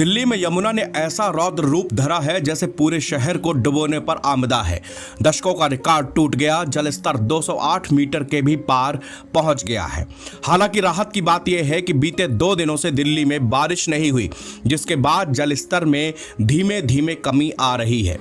दिल्ली में यमुना ने ऐसा रौद्र रूप धरा है जैसे पूरे शहर को डुबोने पर आमदा है। दशकों का रिकॉर्ड टूट गया, जलस्तर 208 मीटर के भी पार पहुंच गया है। हालांकि राहत की बात यह है कि बीते 2 दिनों से दिल्ली में बारिश नहीं हुई, जिसके बाद जलस्तर में धीमे धीमे कमी आ रही है।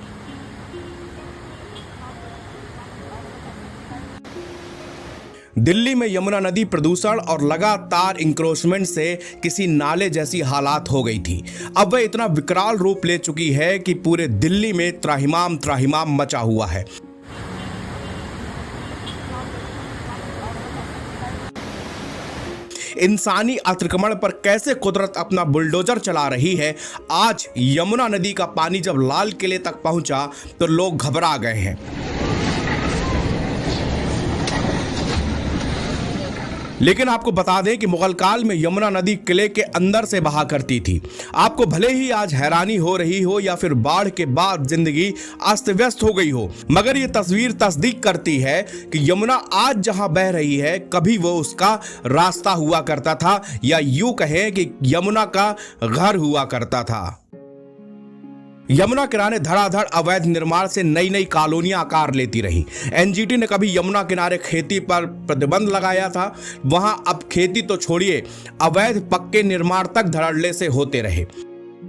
दिल्ली में यमुना नदी प्रदूषण और लगातार इंक्रोचमेंट से किसी नाले जैसी हालात हो गई थी। अब वह इतना विकराल रूप ले चुकी है कि पूरे दिल्ली में त्राहिमाम त्राहिमाम मचा हुआ है। इंसानी अतिक्रमण पर कैसे कुदरत अपना बुलडोजर चला रही है। आज यमुना नदी का पानी जब लाल किले तक पहुंचा तो लोग घबरा गए हैं। लेकिन आपको बता दें कि मुगल काल में यमुना नदी किले के अंदर से बहा करती थी। आपको भले ही आज हैरानी हो रही हो या फिर बाढ़ के बाद जिंदगी अस्त व्यस्त हो गई हो, मगर ये तस्वीर तस्दीक करती है कि यमुना आज जहां बह रही है कभी वो उसका रास्ता हुआ करता था, या यूं कहें कि यमुना का घर हुआ करता था। यमुना किनारे धड़ाधड़ अवैध निर्माण से नई नई कॉलोनियां आकार लेती रही। एनजीटी ने कभी यमुना किनारे खेती पर प्रतिबंध लगाया था, वहां अब खेती तो छोड़िए, अवैध पक्के निर्माण तक धड़ल्ले से होते रहे।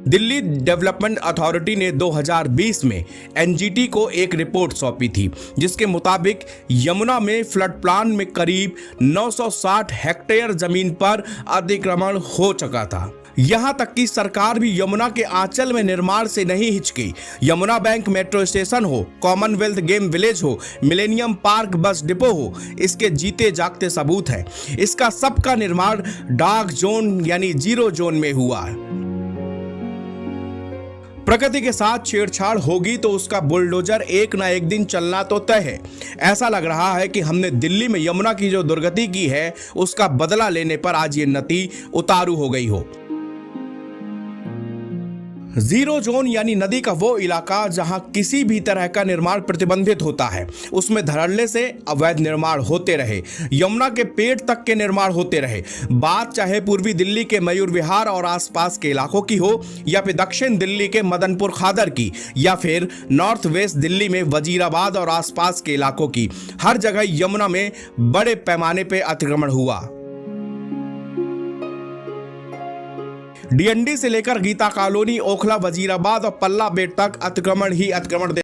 दिल्ली डेवलपमेंट अथॉरिटी ने 2020 में एनजीटी को एक रिपोर्ट सौंपी थी, जिसके मुताबिक यमुना में फ्लड प्लान में करीब 960 हेक्टेयर जमीन पर अतिक्रमण हो चुका था। यहां तक कि सरकार भी यमुना के आंचल में निर्माण से नहीं हिचकी। यमुना बैंक मेट्रो स्टेशन हो, कॉमनवेल्थ गेम विलेज हो, मिलेनियम पार्क बस डिपो हो, इसके जीते जागते सबूत हैं। इसका सबका निर्माण डार्क जोन यानी जीरो जोन में हुआ। प्रकृति के साथ छेड़छाड़ होगी तो उसका बुलडोजर एक ना एक दिन चलना तो तय है। ऐसा लग रहा है कि हमने दिल्ली में यमुना की जो दुर्गति की है उसका बदला लेने पर आज ये नदी उतारू हो गई हो। जीरो जोन यानी नदी का वो इलाका जहां किसी भी तरह का निर्माण प्रतिबंधित होता है, उसमें धड़ल्ले से अवैध निर्माण होते रहे, यमुना के पेट तक के निर्माण होते रहे। बात चाहे पूर्वी दिल्ली के मयूर विहार और आसपास के इलाकों की हो, या फिर दक्षिण दिल्ली के मदनपुर खादर की, या फिर नॉर्थ वेस्ट दिल्ली में वजीराबाद और आसपास के इलाकों की, हर जगह यमुना में बड़े पैमाने पर अतिक्रमण हुआ। डीएनडी से लेकर गीता कॉलोनी, ओखला, वजीराबाद और पल्ला बेट तक अतिक्रमण ही अतिक्रमण